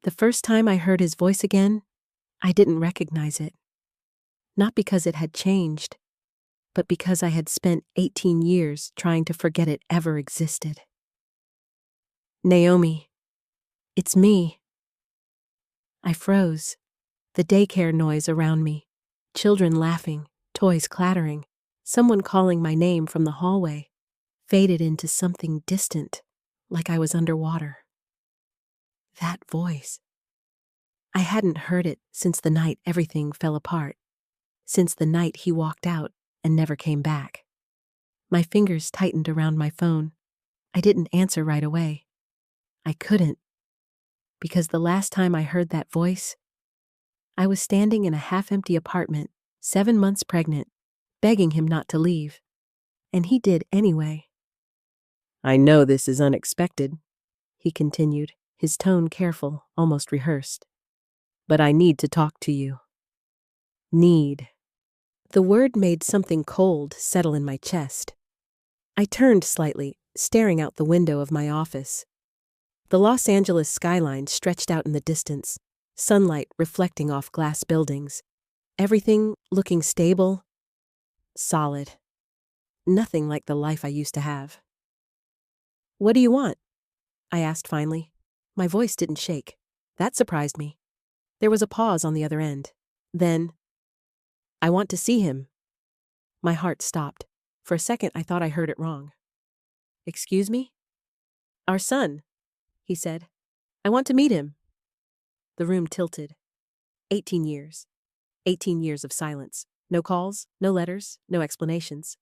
The first time I heard his voice again, I didn't recognize it. Not because it had changed, but because I had spent 18 years trying to forget it ever existed. Naomi, it's me. I froze. The daycare noise around me, children laughing, toys clattering, someone calling my name from the hallway, faded into something distant, like I was underwater. That voice. I hadn't heard it since the night everything fell apart, since the night he walked out and never came back. My fingers tightened around my phone. I didn't answer right away. I couldn't, because the last time I heard that voice, I was standing in a half-empty apartment, 7 months pregnant, begging him not to leave. And he did anyway. "I know this is unexpected," he continued, his tone careful, almost rehearsed. "But I need to talk to you." Need. The word made something cold settle in my chest. I turned slightly, staring out the window of my office. The Los Angeles skyline stretched out in the distance, sunlight reflecting off glass buildings. Everything looking stable, solid. Nothing like the life I used to have. "What do you want?" I asked finally. My voice didn't shake. That surprised me. There was a pause on the other end. Then, "I want to see him." My heart stopped. For a second, I thought I heard it wrong. "Excuse me?" "Our son," he said. "I want to meet him." The room tilted. 18 years. 18 years of silence. No calls, no letters, no explanations.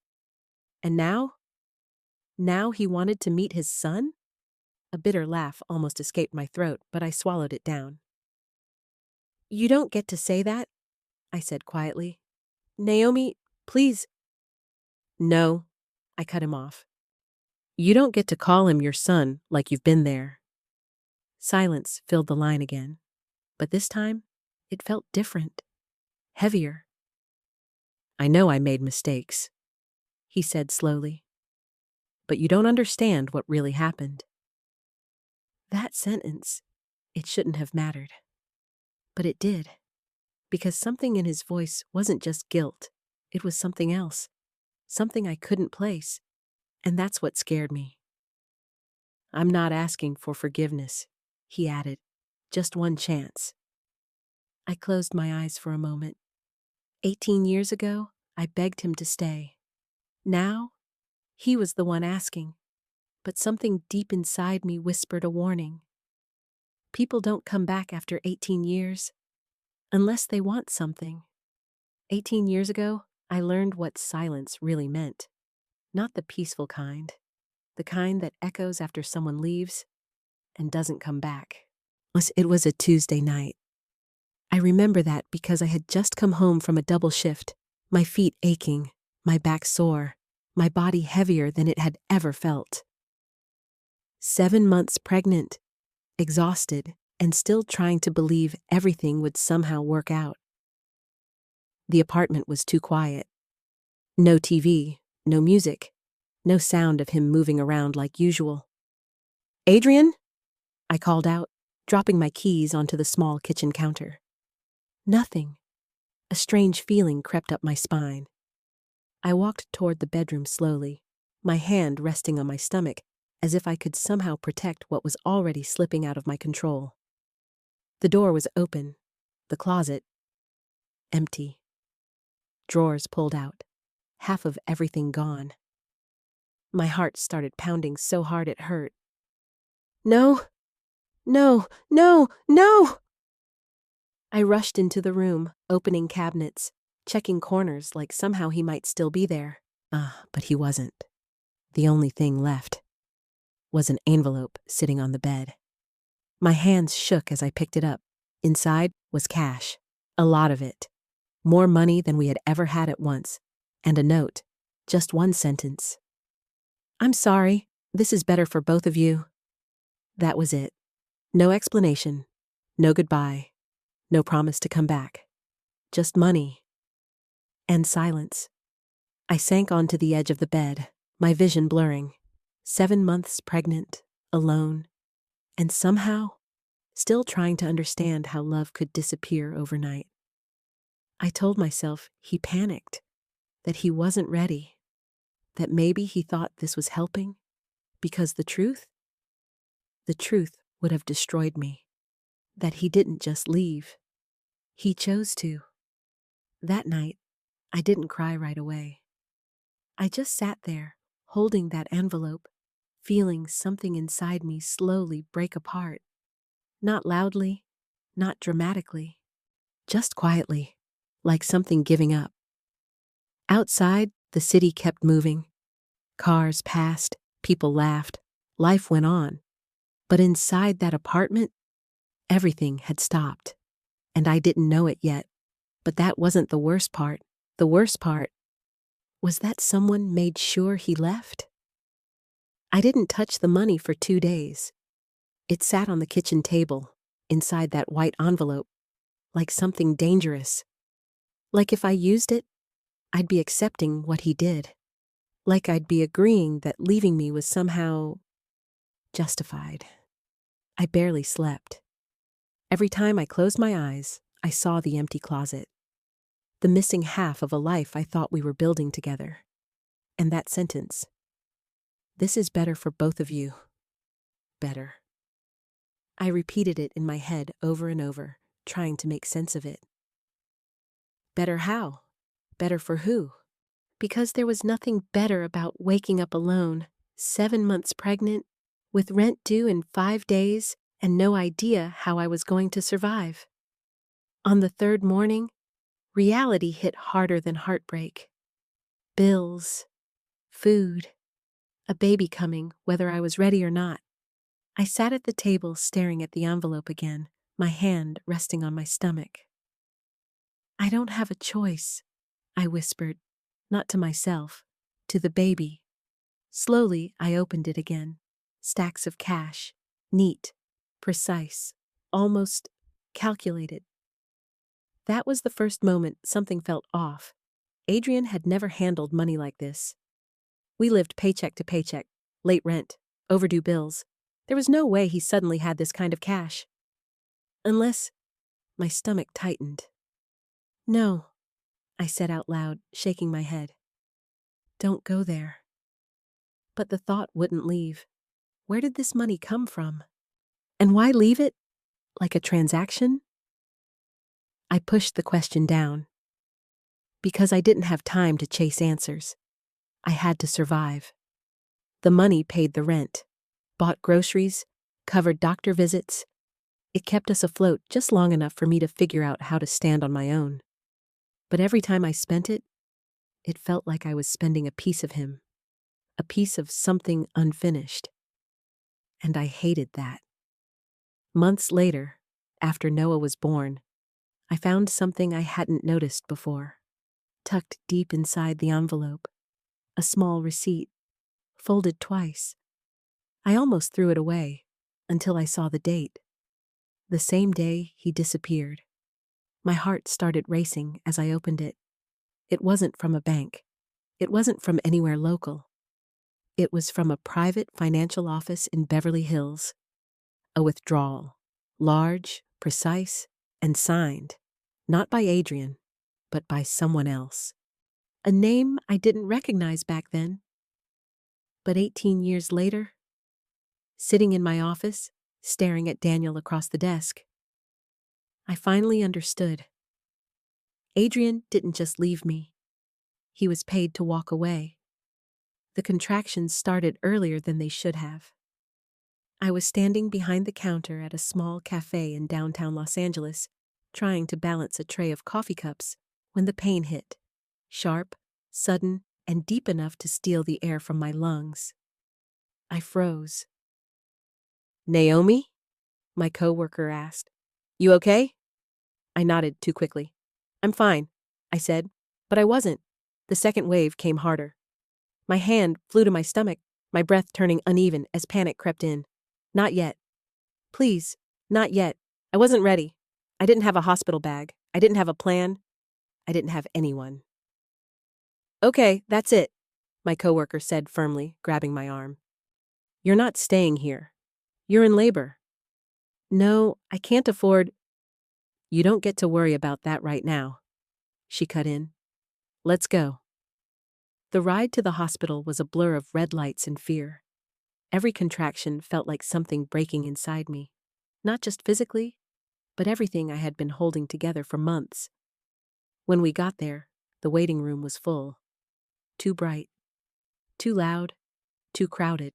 And now? Now he wanted to meet his son? A bitter laugh almost escaped my throat, but I swallowed it down. "You don't get to say that," I said quietly. "Naomi, please." "No," I cut him off. "You don't get to call him your son like you've been there." Silence filled the line again, but this time it felt different, heavier. "I know I made mistakes," he said slowly, "but you don't understand what really happened." That sentence, it shouldn't have mattered. But it did, because something in his voice wasn't just guilt, it was something else, something I couldn't place, and that's what scared me. "I'm not asking for forgiveness," he added, "just one chance." I closed my eyes for a moment. 18 years ago, I begged him to stay. Now, he was the one asking, but something deep inside me whispered a warning. People don't come back after 18 years, unless they want something. 18 years ago, I learned what silence really meant. Not the peaceful kind, the kind that echoes after someone leaves and doesn't come back. It was a Tuesday night. I remember that because I had just come home from a double shift, my feet aching, my back sore, my body heavier than it had ever felt. 7 months pregnant, exhausted, and still trying to believe everything would somehow work out. The apartment was too quiet. No TV, no music, no sound of him moving around like usual. "Adrian?" I called out, dropping my keys onto the small kitchen counter. Nothing. A strange feeling crept up my spine. I walked toward the bedroom slowly, my hand resting on my stomach, as if I could somehow protect what was already slipping out of my control. The door was open, the closet empty. Drawers pulled out, half of everything gone. My heart started pounding so hard it hurt. "No, no, no, no!" I rushed into the room, opening cabinets, checking corners like somehow he might still be there. But he wasn't. The only thing left was an envelope sitting on the bed. My hands shook as I picked it up. Inside was cash, a lot of it. More money than we had ever had at once, and a note, just one sentence. "I'm sorry, this is better for both of you." That was it. No explanation, no goodbye, no promise to come back. Just money. And silence. I sank onto the edge of the bed, my vision blurring. 7 months pregnant, alone, and somehow still trying to understand how love could disappear overnight. I told myself he panicked, that he wasn't ready, that maybe he thought this was helping, because the truth would have destroyed me. That he didn't just leave. He chose to. That night, I didn't cry right away. I just sat there, holding that envelope, feeling something inside me slowly break apart. Not loudly, not dramatically, just quietly, like something giving up. Outside, the city kept moving. Cars passed, people laughed, life went on. But inside that apartment, everything had stopped. And I didn't know it yet. But that wasn't the worst part. The worst part was that someone made sure he left. I didn't touch the money for 2 days. It sat on the kitchen table, inside that white envelope, like something dangerous. Like if I used it, I'd be accepting what he did. Like I'd be agreeing that leaving me was somehow justified. I barely slept. Every time I closed my eyes, I saw the empty closet. The missing half of a life I thought we were building together. And that sentence, "This is better for both of you." Better. I repeated it in my head over and over, trying to make sense of it. Better how? Better for who? Because there was nothing better about waking up alone, 7 months pregnant, with rent due in 5 days, and no idea how I was going to survive. On the third morning, reality hit harder than heartbreak. Bills, food, a baby coming, whether I was ready or not. I sat at the table staring at the envelope again, my hand resting on my stomach. "I don't have a choice," I whispered, not to myself, to the baby. Slowly, I opened it again. Stacks of cash, neat, precise, almost calculated. That was the first moment something felt off. Adrian had never handled money like this. We lived paycheck to paycheck, late rent, overdue bills. There was no way he suddenly had this kind of cash. Unless my stomach tightened. "No," I said out loud, shaking my head. "Don't go there." But the thought wouldn't leave. Where did this money come from? And why leave it? Like a transaction? I pushed the question down. Because I didn't have time to chase answers. I had to survive. The money paid the rent, bought groceries, covered doctor visits. It kept us afloat just long enough for me to figure out how to stand on my own. But every time I spent it, it felt like I was spending a piece of him, a piece of something unfinished. And I hated that. Months later, after Noah was born, I found something I hadn't noticed before. Tucked deep inside the envelope, a small receipt, folded twice. I almost threw it away, until I saw the date. The same day he disappeared. My heart started racing as I opened it. It wasn't from a bank. It wasn't from anywhere local. It was from a private financial office in Beverly Hills. A withdrawal, large, precise, and signed, not by Adrian, but by someone else. A name I didn't recognize back then. But 18 years later, sitting in my office, staring at Daniel across the desk, I finally understood. Adrian didn't just leave me. He was paid to walk away. The contractions started earlier than they should have. I was standing behind the counter at a small cafe in downtown Los Angeles, trying to balance a tray of coffee cups, when the pain hit. Sharp, sudden, and deep enough to steal the air from my lungs. I froze. "Naomi?" my coworker asked. "You okay?" I nodded too quickly. "I'm fine," I said, but I wasn't. The second wave came harder. My hand flew to my stomach, my breath turning uneven as panic crept in. "Not yet. Please, not yet. I wasn't ready. I didn't have a hospital bag. I didn't have a plan. I didn't have anyone." "Okay, that's it," my coworker said firmly, grabbing my arm. "You're not staying here. You're in labor." No, I can't afford. You don't get to worry about that right now, she cut in. Let's go. The ride to the hospital was a blur of red lights and fear. Every contraction felt like something breaking inside me. Not just physically, but everything I had been holding together for months. When we got there, the waiting room was full. Too bright, too loud, too crowded,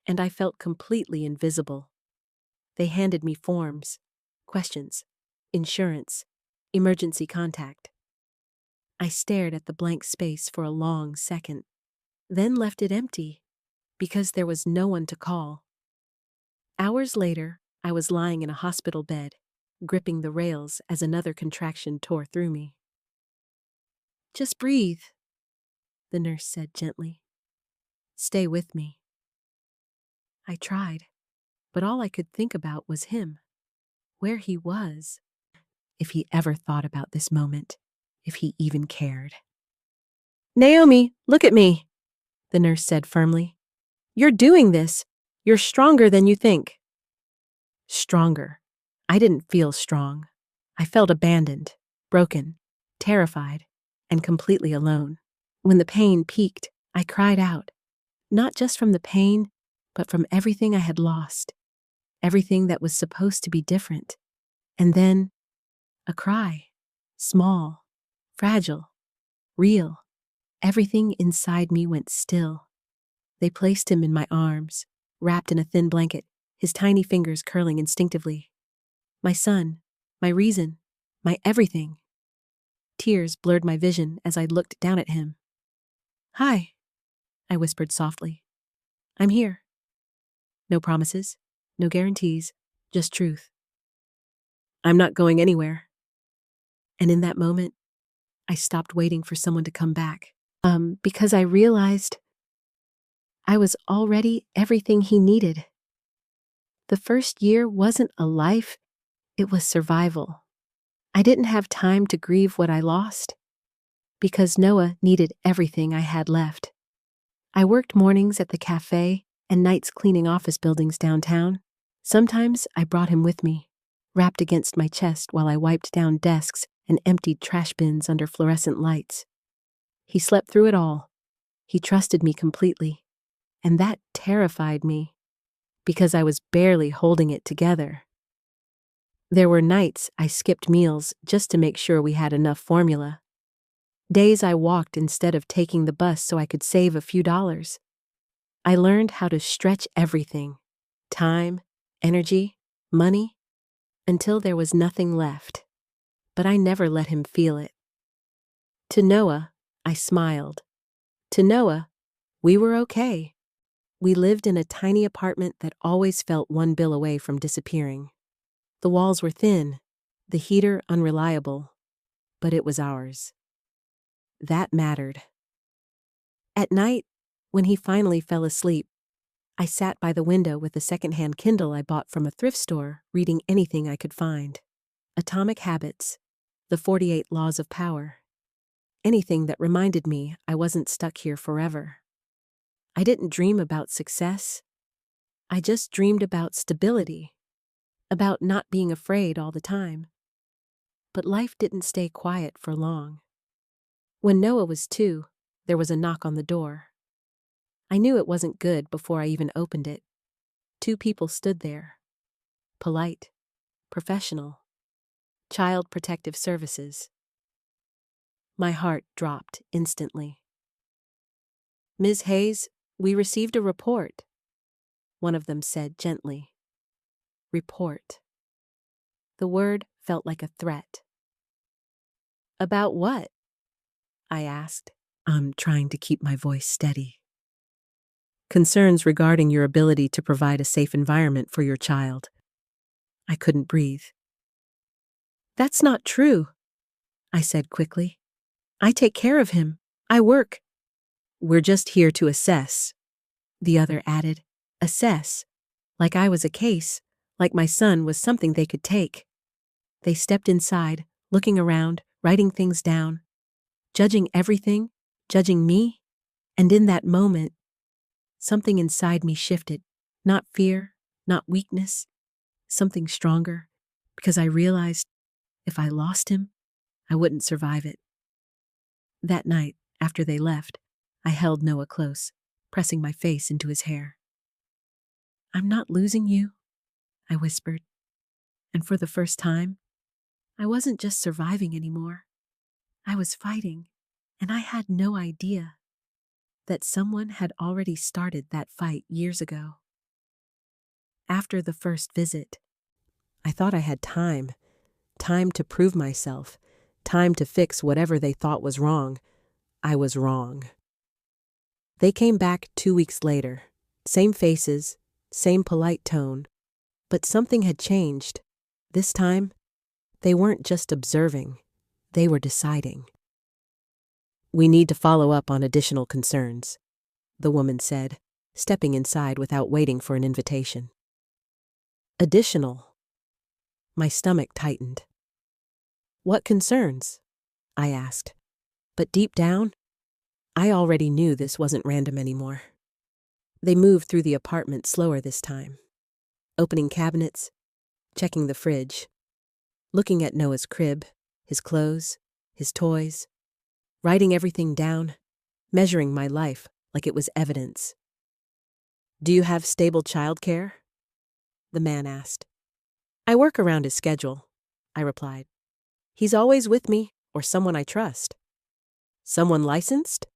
and I felt completely invisible. They handed me forms, questions, insurance, emergency contact. I stared at the blank space for a long second, then left it empty, because there was no one to call. Hours later, I was lying in a hospital bed, gripping the rails as another contraction tore through me. Just breathe, the nurse said gently. Stay with me. I tried, but all I could think about was him, where he was, if he ever thought about this moment, if he even cared. Naomi, look at me, the nurse said firmly. You're doing this. You're stronger than you think. Stronger. I didn't feel strong. I felt abandoned, broken, terrified, and completely alone. When the pain peaked, I cried out, not just from the pain, but from everything I had lost, everything that was supposed to be different. And then, a cry, small, fragile, real. Everything inside me went still. They placed him in my arms, wrapped in a thin blanket, his tiny fingers curling instinctively. My son, my reason, my everything. Tears blurred my vision as I looked down at him. Hi, I whispered softly. I'm here. No promises, no guarantees, just truth. I'm not going anywhere. And in that moment, I stopped waiting for someone to come back. Because I realized I was already everything he needed. The first year wasn't a life, it was survival. I didn't have time to grieve what I lost, because Noah needed everything I had left. I worked mornings at the cafe and nights cleaning office buildings downtown. Sometimes I brought him with me, wrapped against my chest while I wiped down desks and emptied trash bins under fluorescent lights. He slept through it all. He trusted me completely. And that terrified me, because I was barely holding it together. There were nights I skipped meals just to make sure we had enough formula. Days I walked instead of taking the bus so I could save a few dollars. I learned how to stretch everything, time, energy, money, until there was nothing left. But I never let him feel it. To Noah, I smiled. To Noah, we were okay. We lived in a tiny apartment that always felt one bill away from disappearing. The walls were thin, the heater unreliable, but it was ours. That mattered. At night, when he finally fell asleep, I sat by the window with a secondhand Kindle I bought from a thrift store, reading anything I could find. Atomic Habits, The 48 Laws of Power. Anything that reminded me I wasn't stuck here forever. I didn't dream about success. I just dreamed about stability, about not being afraid all the time. But life didn't stay quiet for long. When Noah was 2, there was a knock on the door. I knew it wasn't good before I even opened it. 2 people stood there. Polite, professional, Child Protective Services. My heart dropped instantly. Ms. Hayes, we received a report, one of them said gently. Report. The word felt like a threat. About what? I asked. I'm trying to keep my voice steady. Concerns regarding your ability to provide a safe environment for your child. I couldn't breathe. That's not true, I said quickly. I take care of him. I work. We're just here to assess, the other added. Assess. Like I was a case, like my son was something they could take. They stepped inside, looking around, writing things down, judging everything, judging me, and in that moment, something inside me shifted. Not fear, not weakness, something stronger, because I realized if I lost him, I wouldn't survive it. That night, after they left, I held Noah close, pressing my face into his hair. "I'm not losing you," I whispered. And for the first time, I wasn't just surviving anymore. I was fighting, and I had no idea that someone had already started that fight years ago. After the first visit, I thought I had time to prove myself, time to fix whatever they thought was wrong. I was wrong. They came back 2 weeks later, same faces, same polite tone, but something had changed. This time, they weren't just observing, they were deciding. "We need to follow up on additional concerns," the woman said, stepping inside without waiting for an invitation. Additional? My stomach tightened. "What concerns?" I asked. But deep down, I already knew this wasn't random anymore. They moved through the apartment slower this time, opening cabinets, checking the fridge, looking at Noah's crib, his clothes, his toys, writing everything down, measuring my life like it was evidence. "Do you have stable childcare?" the man asked. "I work around his schedule," I replied. "He's always with me or someone I trust." "Someone licensed?"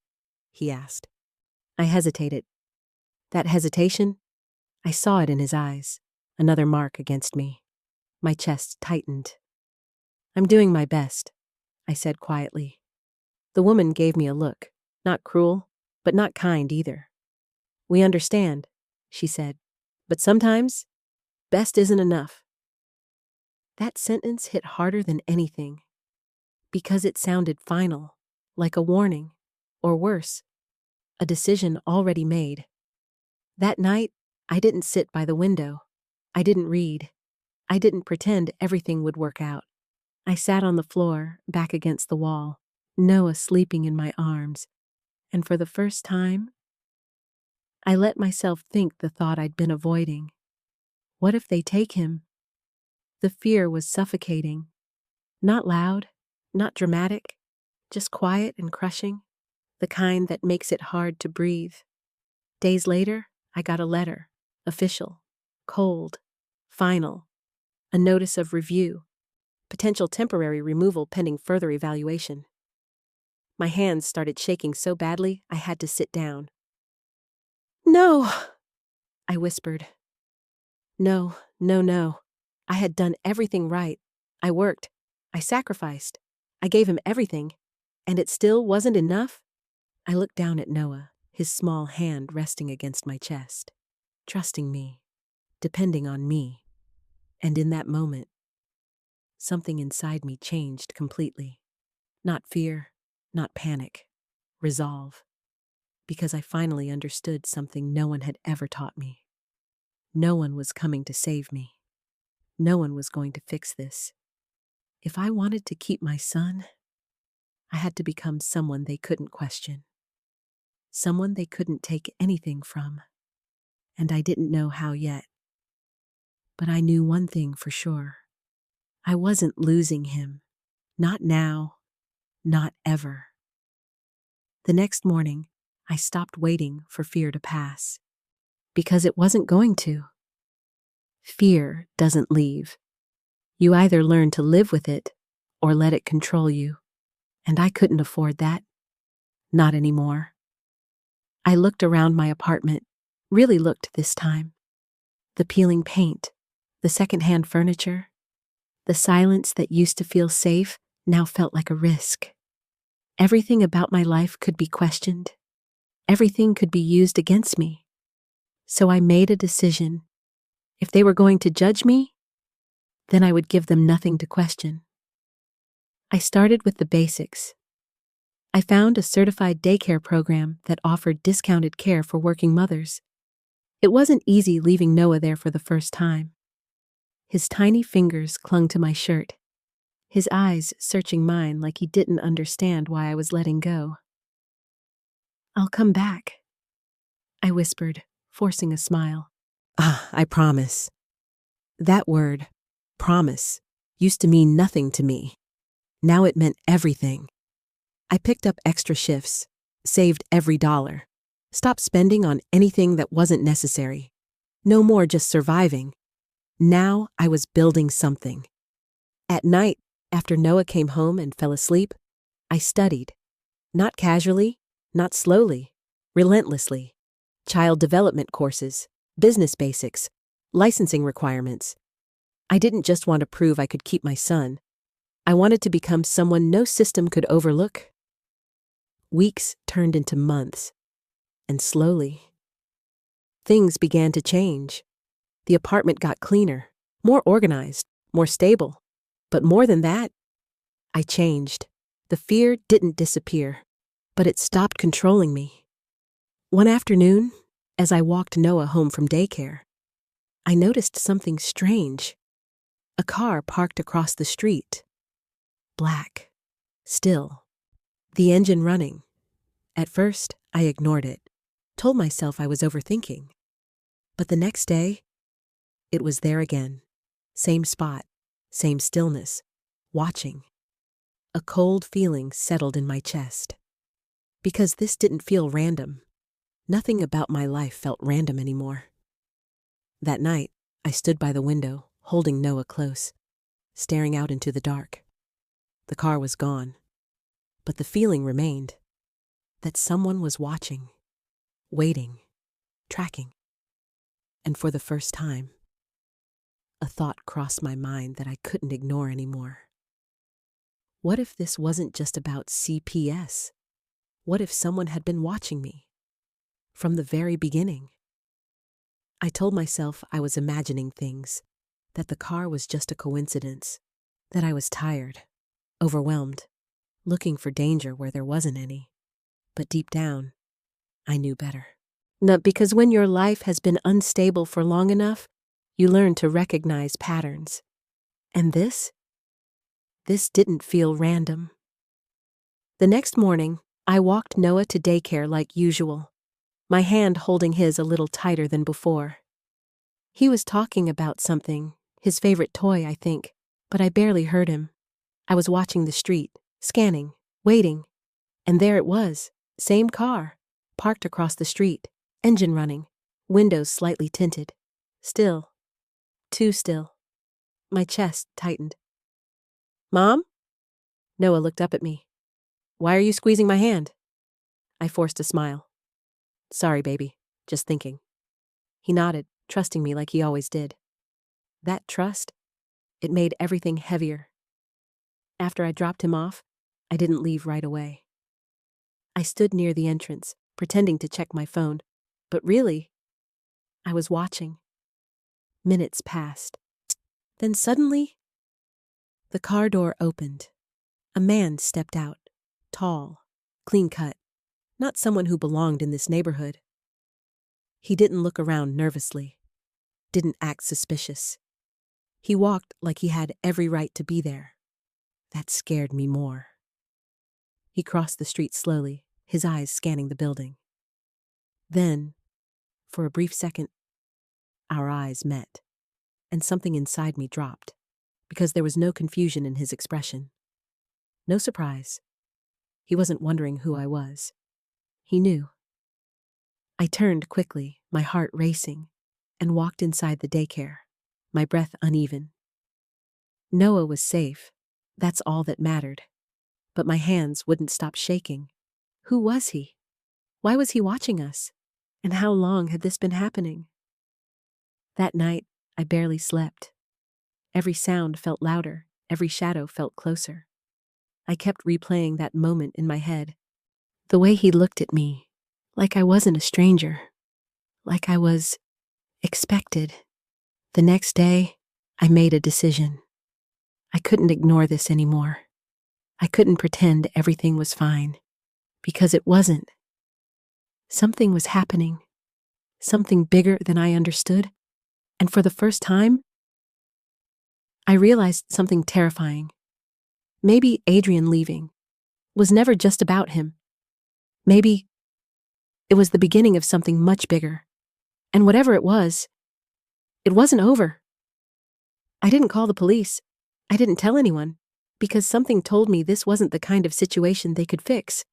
he asked. I hesitated. That hesitation, I saw it in his eyes, another mark against me. My chest tightened. "I'm doing my best," I said quietly. The woman gave me a look, not cruel, but not kind either. "We understand," she said, "but sometimes, best isn't enough." That sentence hit harder than anything, because it sounded final, like a warning, or worse, a decision already made. That night, I didn't sit by the window. I didn't read. I didn't pretend everything would work out. I sat on the floor, back against the wall, Noah sleeping in my arms, and for the first time, I let myself think the thought I'd been avoiding. What if they take him? The fear was suffocating. Not loud, not dramatic, just quiet and crushing, the kind that makes it hard to breathe. Days later, I got a letter, official, cold, final, a notice of review, potential temporary removal pending further evaluation. My hands started shaking so badly I had to sit down. "No," I whispered. No, no, no. I had done everything right. I worked. I sacrificed. I gave him everything. And it still wasn't enough? I looked down at Noah, his small hand resting against my chest, trusting me, depending on me. And in that moment, something inside me changed completely. Not fear, not panic, resolve. Because I finally understood something no one had ever taught me. No one was coming to save me. No one was going to fix this. If I wanted to keep my son, I had to become someone they couldn't question. Someone they couldn't take anything from. And I didn't know how yet. But I knew one thing for sure. I wasn't losing him. Not now. Not ever. The next morning, I stopped waiting for fear to pass. Because it wasn't going to. Fear doesn't leave. You either learn to live with it or let it control you. And I couldn't afford that. Not anymore. I looked around my apartment, really looked this time. The peeling paint, the secondhand furniture, the silence that used to feel safe now felt like a risk. Everything about my life could be questioned. Everything could be used against me. So I made a decision. If they were going to judge me, then I would give them nothing to question. I started with the basics. I found a certified daycare program that offered discounted care for working mothers. It wasn't easy leaving Noah there for the first time. His tiny fingers clung to my shirt, his eyes searching mine like he didn't understand why I was letting go. "I'll come back," I whispered, forcing a smile. "I promise." That word, promise, used to mean nothing to me. Now it meant everything. I picked up extra shifts, saved every dollar, stopped spending on anything that wasn't necessary. No more just surviving. Now I was building something. At night, after Noah came home and fell asleep, I studied. Not casually, not slowly, relentlessly. Child development courses, business basics, licensing requirements. I didn't just want to prove I could keep my son. I wanted to become someone no system could overlook. Weeks turned into months, and slowly, things began to change. The apartment got cleaner, more organized, more stable. But more than that, I changed. The fear didn't disappear, but it stopped controlling me. One afternoon, as I walked Noah home from daycare, I noticed something strange. A car parked across the street. Black. Still. The engine running. At first, I ignored it, told myself I was overthinking. But the next day, it was there again. Same spot, same stillness, watching. A cold feeling settled in my chest. Because this didn't feel random. Nothing about my life felt random anymore. That night, I stood by the window, holding Noah close, staring out into the dark. The car was gone, but the feeling remained. That someone was watching, waiting, tracking. And for the first time, a thought crossed my mind that I couldn't ignore anymore. What if this wasn't just about CPS? What if someone had been watching me? From the very beginning. I told myself I was imagining things, that the car was just a coincidence, that I was tired, overwhelmed, looking for danger where there wasn't any. But deep down, I knew better. Not because when your life has been unstable for long enough, you learn to recognize patterns. And this didn't feel random. The next morning, I walked Noah to daycare like usual, my hand holding his a little tighter than before. He was talking about something, his favorite toy, I think, but I barely heard him. I was watching the street, scanning, waiting, and there it was, same car, parked across the street, engine running, windows slightly tinted. Still. Too still. My chest tightened. "Mom?" Noah looked up at me. "Why are you squeezing my hand?" I forced a smile. "Sorry, baby. Just thinking." He nodded, trusting me like he always did. That trust, it made everything heavier. After I dropped him off, I didn't leave right away. I stood near the entrance, pretending to check my phone, but really, I was watching. Minutes passed. Then suddenly, the car door opened. A man stepped out, tall, clean-cut, not someone who belonged in this neighborhood. He didn't look around nervously, didn't act suspicious. He walked like he had every right to be there. That scared me more. He crossed the street slowly, his eyes scanning the building. Then, for a brief second, our eyes met, and something inside me dropped, because there was no confusion in his expression. No surprise. He wasn't wondering who I was. He knew. I turned quickly, my heart racing, and walked inside the daycare, my breath uneven. Noah was safe. That's all that mattered. But my hands wouldn't stop shaking. Who was he? Why was he watching us? And how long had this been happening? That night, I barely slept. Every sound felt louder, every shadow felt closer. I kept replaying that moment in my head. The way he looked at me, like I wasn't a stranger, like I was expected. The next day, I made a decision. I couldn't ignore this anymore. I couldn't pretend everything was fine, because it wasn't. Something was happening, something bigger than I understood, and for the first time, I realized something terrifying. Maybe Adrian leaving was never just about him. Maybe it was the beginning of something much bigger, and whatever it wasn't over. I didn't call the police. I didn't tell anyone. Because something told me this wasn't the kind of situation they could fix.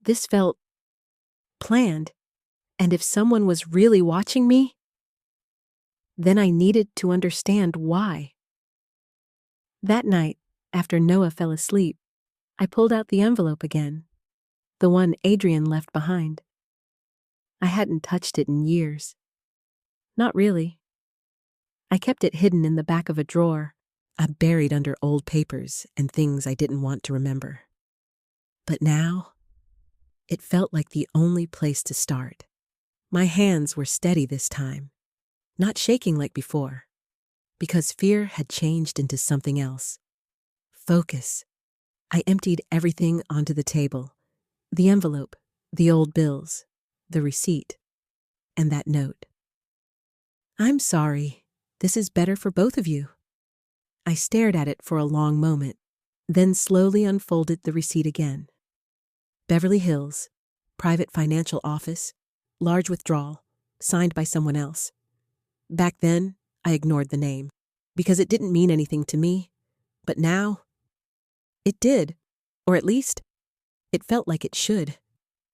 This felt planned. And if someone was really watching me, then I needed to understand why. That night, after Noah fell asleep, I pulled out the envelope again, the one Adrian left behind. I hadn't touched it in years. Not really. I kept it hidden in the back of a drawer, buried under old papers and things I didn't want to remember. But now, it felt like the only place to start. My hands were steady this time, not shaking like before, because fear had changed into something else. Focus. I emptied everything onto the table. The envelope, the old bills, the receipt, and that note. I'm sorry. This is better for both of you. I stared at it for a long moment, then slowly unfolded the receipt again. Beverly Hills, private financial office, large withdrawal, signed by someone else. Back then, I ignored the name, because it didn't mean anything to me. But now, it did. Or at least, it felt like it should.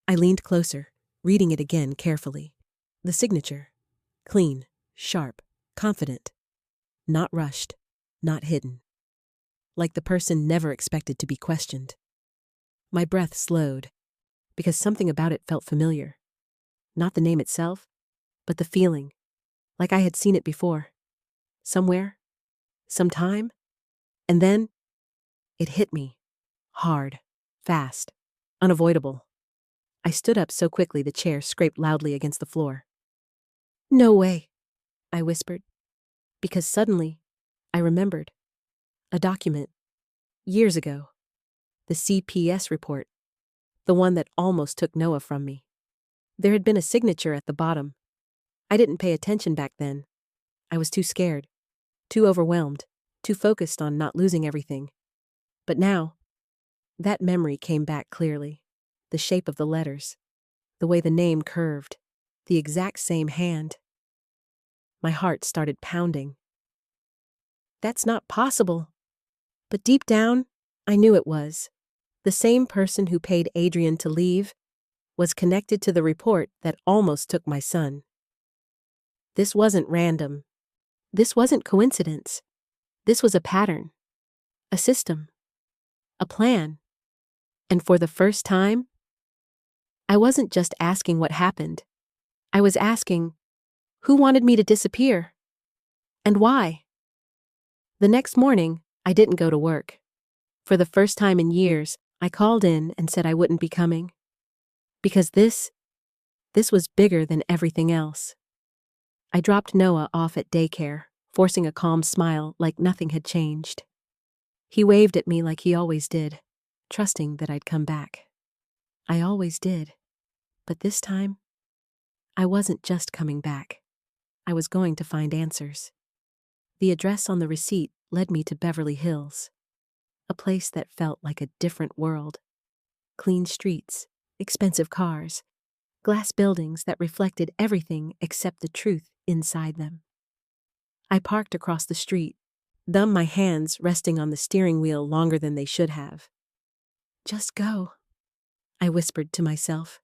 I leaned closer, reading it again carefully. The signature. Clean, sharp, confident. Not rushed, not hidden. Like the person never expected to be questioned. My breath slowed, because something about it felt familiar. Not the name itself, but the feeling, like I had seen it before. Somewhere, sometime, and then it hit me. Hard, fast, unavoidable. I stood up so quickly the chair scraped loudly against the floor. No way, I whispered, because suddenly I remembered. A document. Years ago. The CPS report. The one that almost took Noah from me. There had been a signature at the bottom. I didn't pay attention back then. I was too scared, too overwhelmed, too focused on not losing everything. But now, that memory came back clearly. The shape of the letters, the way the name curved, the exact same hand. My heart started pounding. That's not possible. But deep down, I knew it was. The same person who paid Adrian to leave was connected to the report that almost took my son. This wasn't random. This wasn't coincidence. This was a pattern, a system, a plan. And for the first time, I wasn't just asking what happened. I was asking, who wanted me to disappear? And why? The next morning, I didn't go to work. For the first time in years, I called in and said I wouldn't be coming. Because this was bigger than everything else. I dropped Noah off at daycare, forcing a calm smile like nothing had changed. He waved at me like he always did, trusting that I'd come back. I always did. But this time, I wasn't just coming back. I was going to find answers. The address on the receipt led me to Beverly Hills, a place that felt like a different world. Clean streets, expensive cars, glass buildings that reflected everything except the truth inside them. I parked across the street, my hands resting on the steering wheel longer than they should have. Just go, I whispered to myself,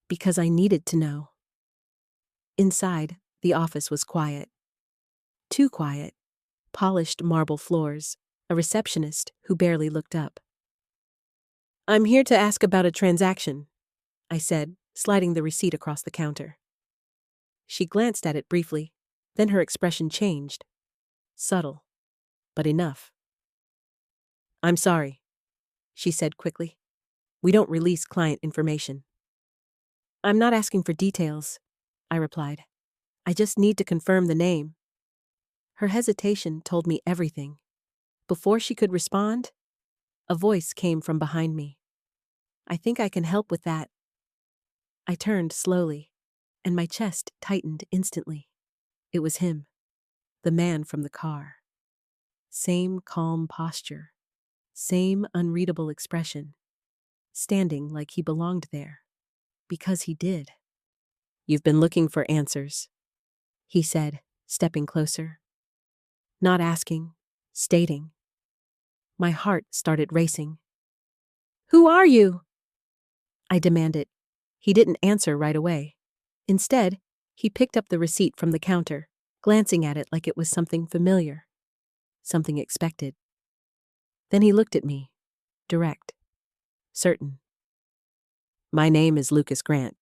because I needed to know. Inside, the office was quiet. Too quiet. Polished marble floors, a receptionist who barely looked up. I'm here to ask about a transaction, I said, sliding the receipt across the counter. She glanced at it briefly, then her expression changed. Subtle, but enough. I'm sorry, she said quickly. We don't release client information. I'm not asking for details, I replied. I just need to confirm the name. Her hesitation told me everything. Before she could respond, a voice came from behind me. I think I can help with that. I turned slowly, and my chest tightened instantly. It was him, the man from the car. Same calm posture, same unreadable expression, standing like he belonged there, because he did. You've been looking for answers, he said, stepping closer. Not asking, stating. My heart started racing. "Who are you?" I demanded. He didn't answer right away. Instead, he picked up the receipt from the counter, glancing at it like it was something familiar, something expected. Then he looked at me, direct, certain. "My name is Lucas Grant,"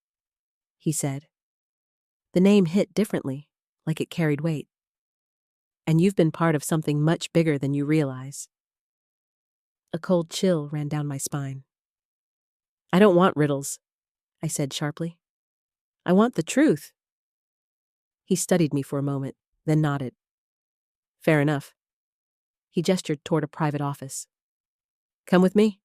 he said. The name hit differently, like it carried weight. "And you've been part of something much bigger than you realize." A cold chill ran down my spine. "I don't want riddles," I said sharply. "I want the truth." He studied me for a moment, then nodded. "Fair enough." He gestured toward a private office. "Come with me."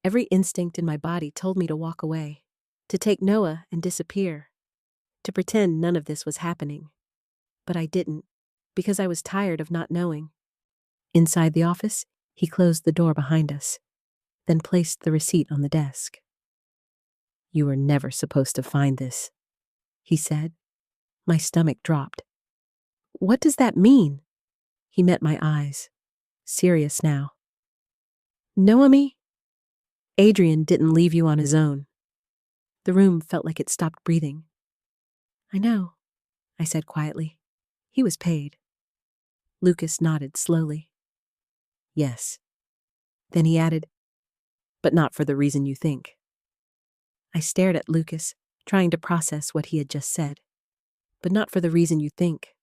Every instinct in my body told me to walk away, to take Noah and disappear, to pretend none of this was happening. But I didn't, because I was tired of not knowing. Inside the office, he closed the door behind us, then placed the receipt on the desk. "You were never supposed to find this," he said. My stomach dropped. "What does that mean?" He met my eyes, serious now. "Naomi, Adrian didn't leave you on his own." The room felt like it stopped breathing. "I know," I said quietly. "He was paid." Lucas nodded slowly. "Yes." Then he added, "But not for the reason you think." I stared at Lucas, trying to process what he had just said. "But not for the reason you think."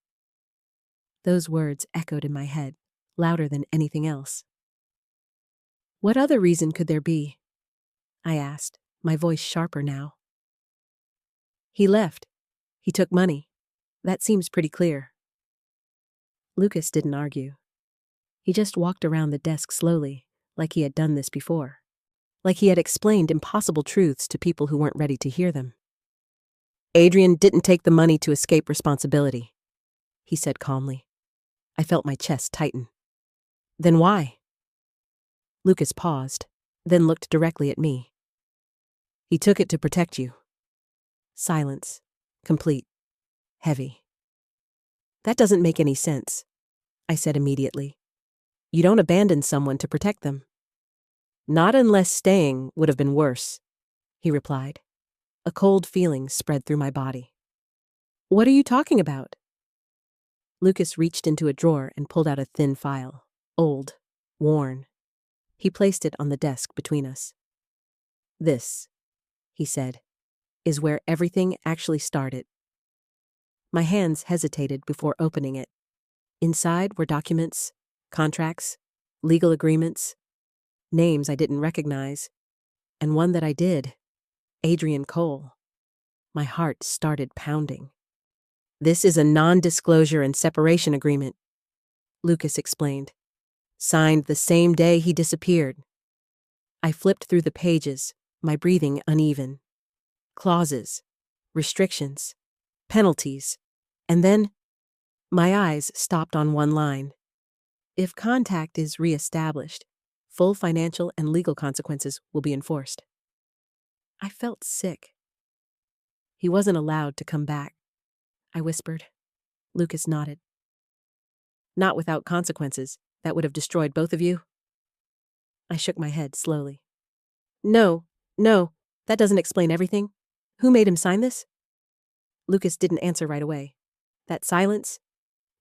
Those words echoed in my head, louder than anything else. "What other reason could there be?" I asked, my voice sharper now. "He left. He took money. That seems pretty clear." Lucas didn't argue. He just walked around the desk slowly, like he had done this before. Like he had explained impossible truths to people who weren't ready to hear them. "Adrian didn't take the money to escape responsibility," he said calmly. I felt my chest tighten. "Then why?" Lucas paused, then looked directly at me. "He took it to protect you." Silence. Complete. Heavy. "That doesn't make any sense," I said immediately. "You don't abandon someone to protect them." "Not unless staying would have been worse," he replied. A cold feeling spread through my body. "What are you talking about?" Lucas reached into a drawer and pulled out a thin file. Old. Worn. He placed it on the desk between us. "This," he said, "is where everything actually started." My hands hesitated before opening it. Inside were documents, contracts, legal agreements, names I didn't recognize, and one that I did, Adrian Cole. My heart started pounding. "This is a non-disclosure and separation agreement," Lucas explained. "Signed the same day he disappeared." I flipped through the pages, my breathing uneven. Clauses, restrictions, penalties, and then my eyes stopped on one line. "If contact is reestablished, full financial and legal consequences will be enforced." I felt sick. "He wasn't allowed to come back," I whispered. Lucas nodded. "Not without consequences that would have destroyed both of you?" I shook my head slowly. No, that doesn't explain everything. Who made him sign this?" Lucas didn't answer right away. That silence,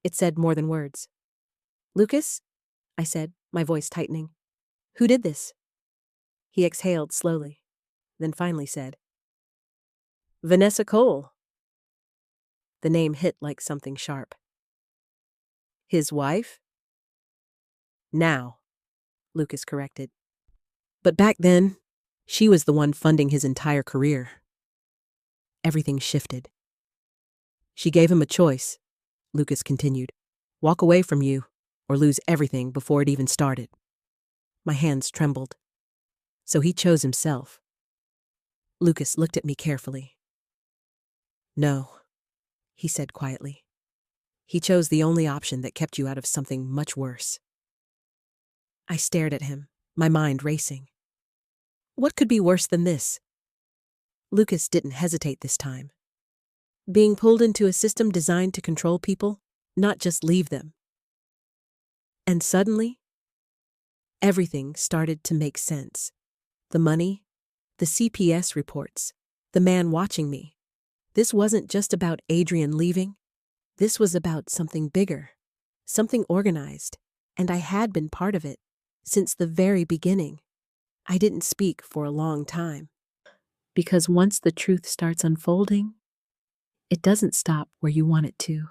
it said more than words. "Lucas?" I said, my voice tightening. "Who did this?" He exhaled slowly, then finally said, "Vanessa Cole." The name hit like something sharp. "His wife?" "Now," Lucas corrected. "But back then, she was the one funding his entire career." Everything shifted. "She gave him a choice," Lucas continued. "Walk away from you, or lose everything before it even started." My hands trembled. "So he chose himself." Lucas looked at me carefully. "No," he said quietly. "He chose the only option that kept you out of something much worse." I stared at him, my mind racing. What could be worse than this? Lucas didn't hesitate this time. Being pulled into a system designed to control people, not just leave them. And suddenly, everything started to make sense. The money, the CPS reports, the man watching me. This wasn't just about Adrian leaving. This was about something bigger, something organized, and I had been part of it since the very beginning. I didn't speak for a long time. Because once the truth starts unfolding, it doesn't stop where you want it to.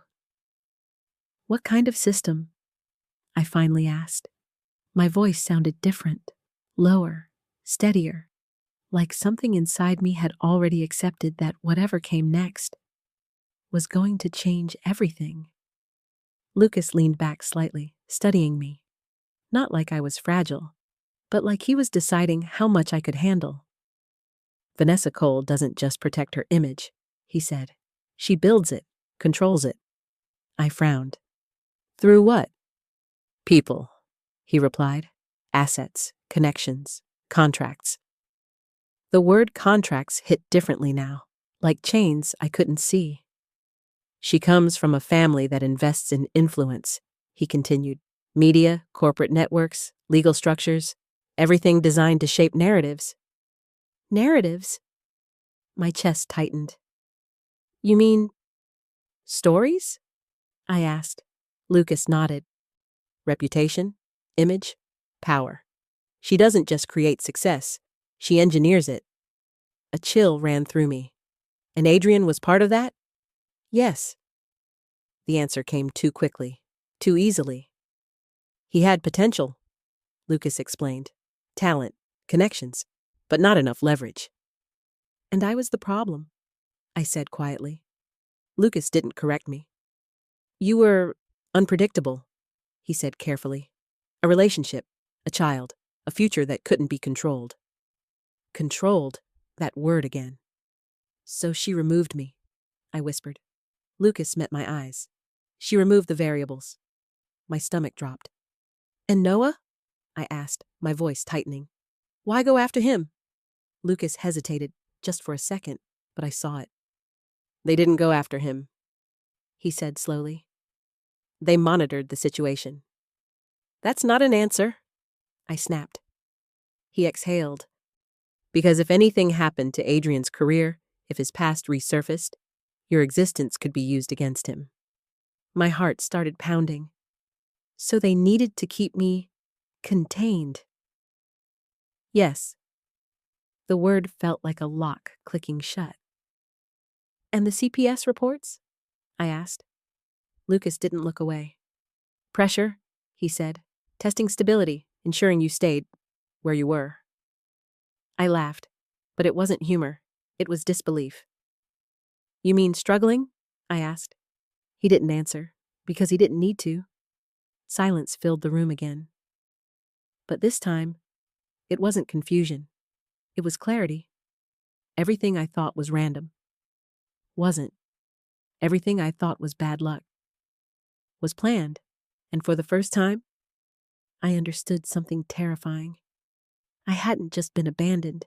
What kind of system? I finally asked. My voice sounded different, lower, steadier, like something inside me had already accepted that whatever came next was going to change everything. Lucas leaned back slightly, studying me. Not like I was fragile, but like he was deciding how much I could handle. Vanessa Cole doesn't just protect her image, he said. She builds it, controls it. I frowned. Through what? People, he replied. Assets, connections, contracts. The word contracts hit differently now, like chains I couldn't see. She comes from a family that invests in influence, he continued. Media, corporate networks, legal structures, everything designed to shape narratives. Narratives? My chest tightened. You mean stories? I asked. Lucas nodded. Reputation, image, power. She doesn't just create success, she engineers it. A chill ran through me. And Adrian was part of that? Yes. The answer came too quickly, too easily. He had potential, Lucas explained. Talent, connections, but not enough leverage. And I was the problem, I said quietly. Lucas didn't correct me. You were unpredictable, he said carefully. A relationship, a child, a future that couldn't be controlled. Controlled, that word again. So she removed me, I whispered. Lucas met my eyes. She removed the variables. My stomach dropped. And Noah? I asked, my voice tightening. Why go after him? Lucas hesitated, just for a second, but I saw it. They didn't go after him, he said slowly. They monitored the situation. That's not an answer, I snapped. He exhaled. Because if anything happened to Adrian's career, if his past resurfaced, your existence could be used against him. My heart started pounding. So they needed to keep me contained. Yes. The word felt like a lock clicking shut. And the CPS reports? I asked. Lucas didn't look away. Pressure, he said. Testing stability, ensuring you stayed where you were. I laughed, but it wasn't humor. It was disbelief. You mean struggling? I asked. He didn't answer, because he didn't need to. Silence filled the room again. But this time, it wasn't confusion. It was clarity. Everything I thought was random. Wasn't. Everything I thought was bad luck. Was planned. And for the first time, I understood something terrifying. I hadn't just been abandoned.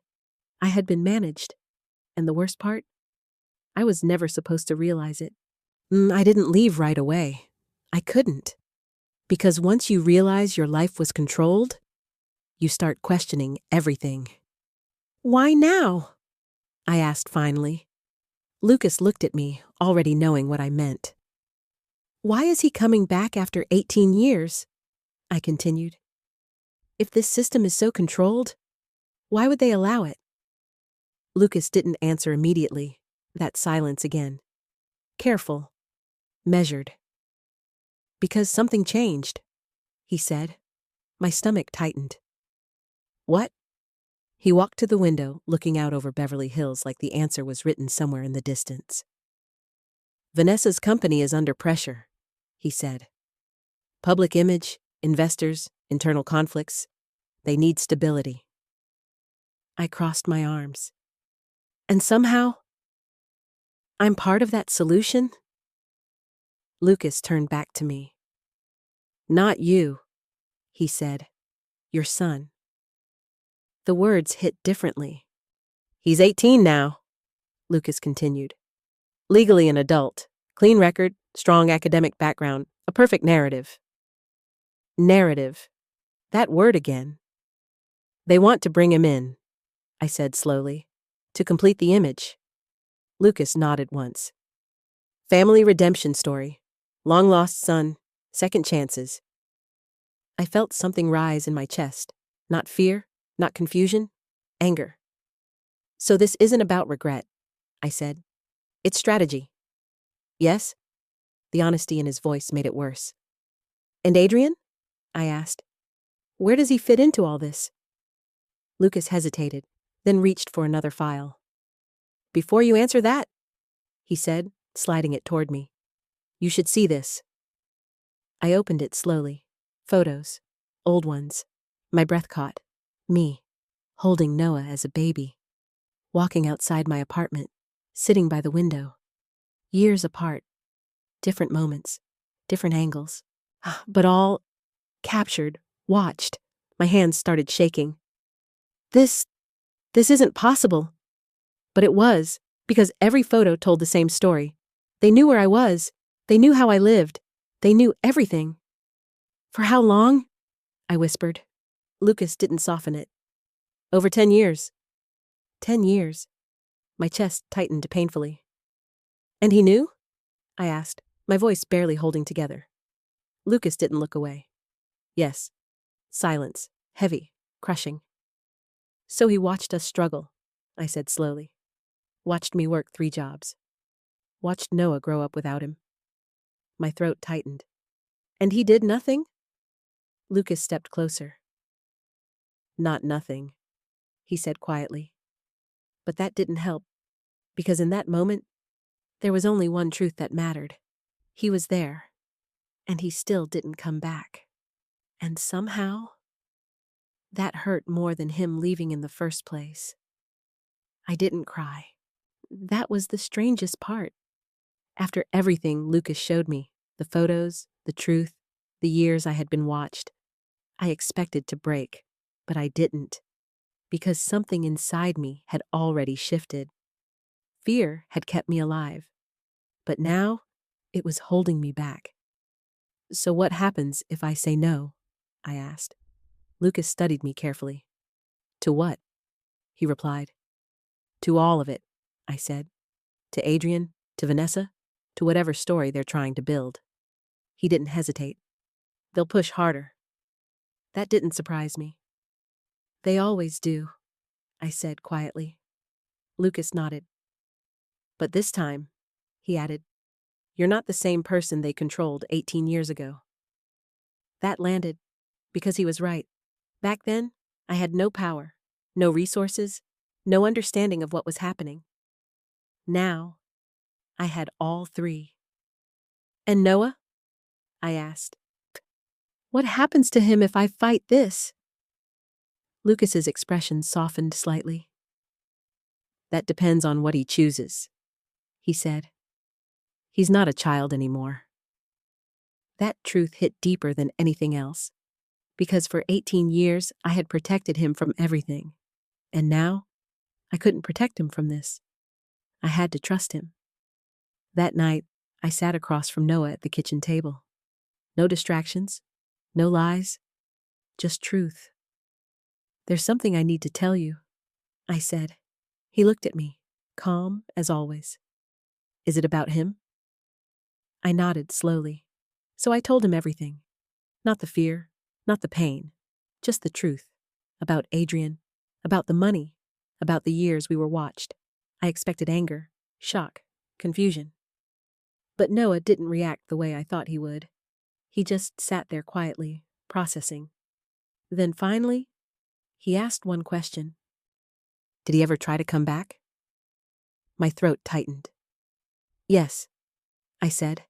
I had been managed. And the worst part? I was never supposed to realize it. I didn't leave right away. I couldn't. Because once you realize your life was controlled, you start questioning everything. Why now? I asked finally. Lucas looked at me, already knowing what I meant. Why is he coming back after 18 years? I continued. If this system is so controlled, why would they allow it? Lucas didn't answer immediately. That silence again. Careful. Measured. Because something changed, he said. My stomach tightened. What? He walked to the window, looking out over Beverly Hills like the answer was written somewhere in the distance. Vanessa's company is under pressure, he said. Public image, investors, internal conflicts. They need stability. I crossed my arms. And somehow, I'm part of that solution? Lucas turned back to me. Not you, he said. Your son. The words hit differently. He's 18 now, Lucas continued. Legally an adult, clean record, strong academic background, a perfect narrative. Narrative. That word again. They want to bring him in, I said slowly, to complete the image. Lucas nodded once. Family redemption story. Long lost son. Second chances. I felt something rise in my chest. Not fear, not confusion, anger. So this isn't about regret, I said. It's strategy. Yes? The honesty in his voice made it worse. And Adrian? I asked. Where does he fit into all this? Lucas hesitated, then reached for another file. Before you answer that, he said, sliding it toward me, you should see this. I opened it slowly. Photos. Old ones. My breath caught. Me, holding Noah as a baby. Walking outside my apartment, sitting by the window. Years apart. Different moments. Different angles. But all captured, watched. My hands started shaking. This isn't possible. But it was, because every photo told the same story. They knew where I was. They knew how I lived. They knew everything. For how long? I whispered. Lucas didn't soften it. Over 10 years. 10 years. My chest tightened painfully. And he knew? I asked, my voice barely holding together. Lucas didn't look away. Yes. Silence. Heavy. Crushing. So he watched us struggle, I said slowly. Watched me work 3 jobs. Watched Noah grow up without him. My throat tightened. And he did nothing? Lucas stepped closer. Not nothing, he said quietly. But that didn't help, because in that moment, there was only one truth that mattered. He was there, and he still didn't come back. And somehow, that hurt more than him leaving in the first place. I didn't cry. That was the strangest part. After everything Lucas showed me, the photos, the truth, the years I had been watched, I expected to break, but I didn't, because something inside me had already shifted. Fear had kept me alive, but now it was holding me back. So what happens if I say no? I asked. Lucas studied me carefully. To what? He replied. To all of it, I said. To Adrian, to Vanessa, to whatever story they're trying to build. He didn't hesitate. They'll push harder. That didn't surprise me. They always do, I said quietly. Lucas nodded. But this time, he added, you're not the same person they controlled 18 years ago. That landed, because he was right. Back then, I had no power, no resources, no understanding of what was happening. Now, I had all 3. And Noah? I asked. What happens to him if I fight this? Lucas's expression softened slightly. That depends on what he chooses, he said. He's not a child anymore. That truth hit deeper than anything else, because for 18 years I had protected him from everything, and now I couldn't protect him from this. I had to trust him. That night, I sat across from Noah at the kitchen table. No distractions, no lies, just truth. There's something I need to tell you, I said. He looked at me, calm as always. Is it about him? I nodded slowly. So I told him everything. Not the fear, not the pain, just the truth. About Adrian, about the money, about the years we were watched. I expected anger, shock, confusion. But Noah didn't react the way I thought he would. He just sat there quietly, processing. Then finally, he asked one question. Did he ever try to come back? My throat tightened. Yes, I said,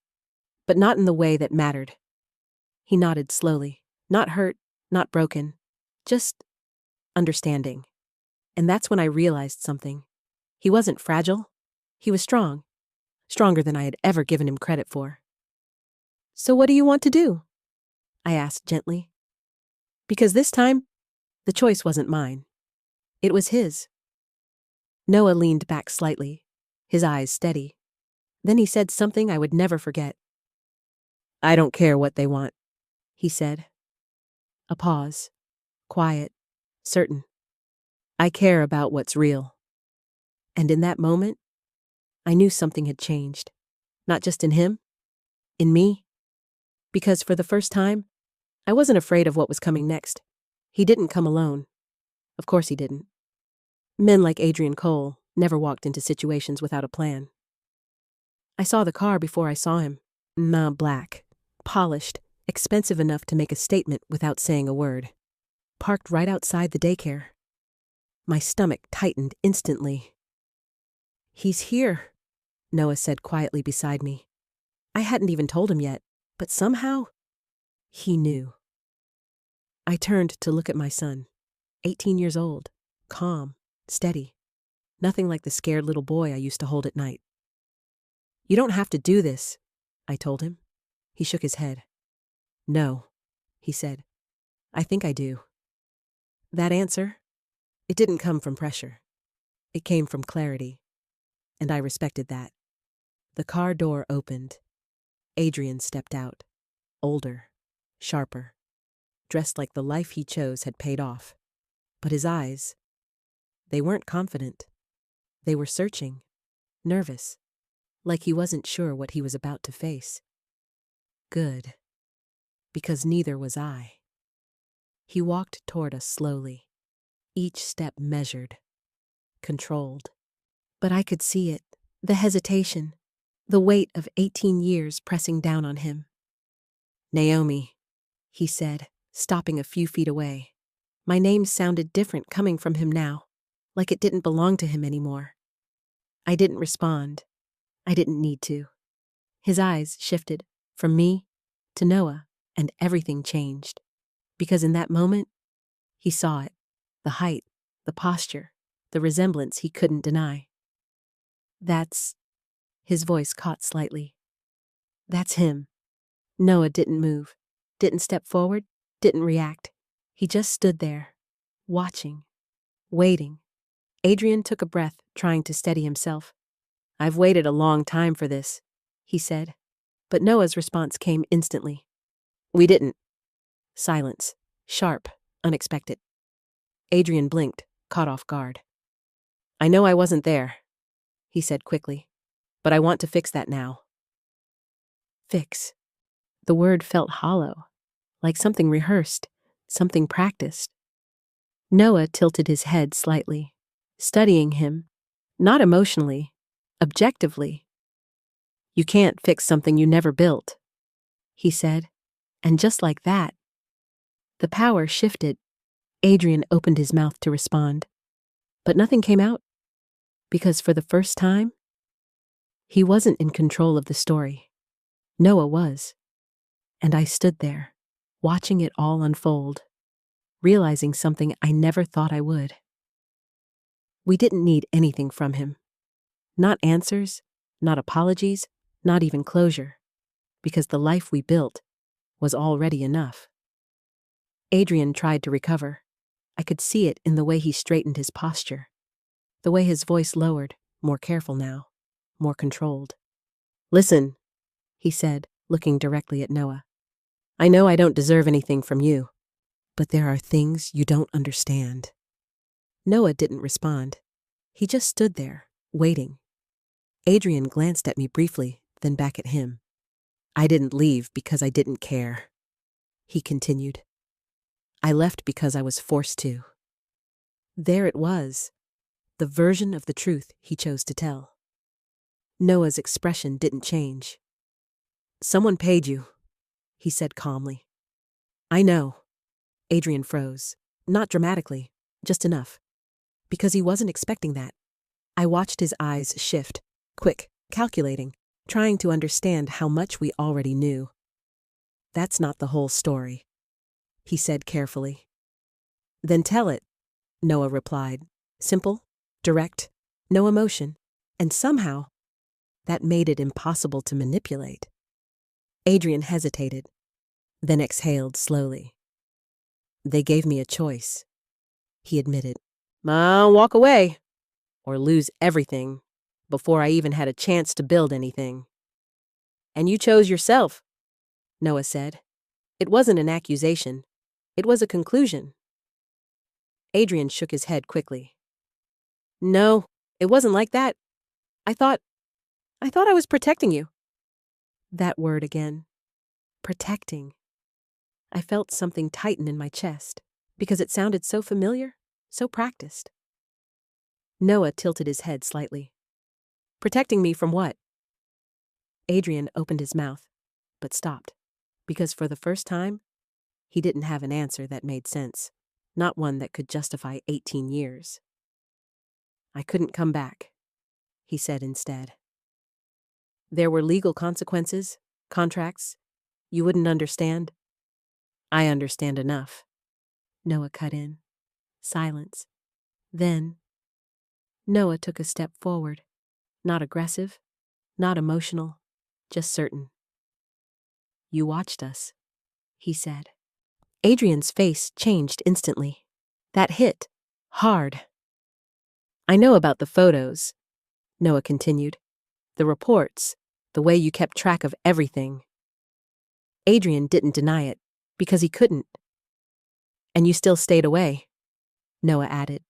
but not in the way that mattered. He nodded slowly, not hurt, not broken, just understanding. And that's when I realized something. He wasn't fragile. He was strong, stronger than I had ever given him credit for. So what do you want to do? I asked gently. Because this time, the choice wasn't mine. It was his. Noah leaned back slightly, his eyes steady. Then he said something I would never forget. I don't care what they want, he said. A pause. Quiet. Certain. I care about what's real. And in that moment, I knew something had changed. Not just in him, in me. Because for the first time, I wasn't afraid of what was coming next. He didn't come alone. Of course he didn't. Men like Adrian Cole never walked into situations without a plan. I saw the car before I saw him. Black, polished, expensive enough to make a statement without saying a word. Parked right outside the daycare. My stomach tightened instantly. He's here, Noah said quietly beside me. I hadn't even told him yet, but somehow, he knew. I turned to look at my son, 18 years old, calm, steady, nothing like the scared little boy I used to hold at night. You don't have to do this, I told him. He shook his head. No, he said. I think I do. That answer, it didn't come from pressure. It came from clarity, and I respected that. The car door opened. Adrian stepped out, older, sharper, dressed like the life he chose had paid off. But his eyes, they weren't confident. They were searching, nervous, like he wasn't sure what he was about to face. Good, because neither was I. He walked toward us slowly, each step measured, controlled. But I could see it, the hesitation, the weight of 18 years pressing down on him. Naomi, he said, stopping a few feet away. My name sounded different coming from him now, like it didn't belong to him anymore. I didn't respond. I didn't need to. His eyes shifted from me to Noah, and everything changed. Because in that moment, he saw it, the height, the posture, the resemblance he couldn't deny. His voice caught slightly. That's him. Noah didn't move, didn't step forward, didn't react. He just stood there, watching, waiting. Adrian took a breath, trying to steady himself. I've waited a long time for this, he said. But Noah's response came instantly. We didn't. Silence, sharp, unexpected. Adrian blinked, caught off guard. I know I wasn't there, he said quickly, but I want to fix that now. Fix. The word felt hollow, like something rehearsed, something practiced. Noah tilted his head slightly, studying him, not emotionally, objectively. You can't fix something you never built, he said, and just like that, the power shifted. Adrian opened his mouth to respond, but nothing came out, because for the first time, he wasn't in control of the story. Noah was, and I stood there, watching it all unfold, realizing something I never thought I would. We didn't need anything from him. Not answers, not apologies, not even closure, because the life we built was already enough. Adrian tried to recover. I could see it in the way he straightened his posture, the way his voice lowered, more careful now, more controlled. Listen, he said, looking directly at Noah. I know I don't deserve anything from you, but there are things you don't understand. Noah didn't respond. He just stood there, waiting. Adrian glanced at me briefly, then back at him. I didn't leave because I didn't care, he continued. I left because I was forced to. There it was, the version of the truth he chose to tell. Noah's expression didn't change. Someone paid you, he said calmly. I know. Adrian froze, not dramatically, just enough. Because he wasn't expecting that. I watched his eyes shift, quick, calculating, trying to understand how much we already knew. That's not the whole story, he said carefully. Then tell it, Noah replied. Simple, direct, no emotion, and somehow, that made it impossible to manipulate. Adrian hesitated, then exhaled slowly. They gave me a choice, he admitted. Walk away, or lose everything, before I even had a chance to build anything. And you chose yourself, Noah said. It wasn't an accusation. It was a conclusion. Adrian shook his head quickly. No, it wasn't like that. I thought I was protecting you. That word again. Protecting. I felt something tighten in my chest because it sounded so familiar, so practiced. Noah tilted his head slightly. Protecting me from what? Adrian opened his mouth, but stopped, because for the first time, he didn't have an answer that made sense, not one that could justify 18 years. I couldn't come back, he said instead. There were legal consequences, contracts. You wouldn't understand. I understand enough. Noah cut in. Silence. Then, Noah took a step forward. Not aggressive, not emotional, just certain. You watched us, he said. Adrian's face changed instantly. That hit. Hard. I know about the photos, Noah continued. The reports, the way you kept track of everything. Adrian didn't deny it, because he couldn't. And you still stayed away, Noah added.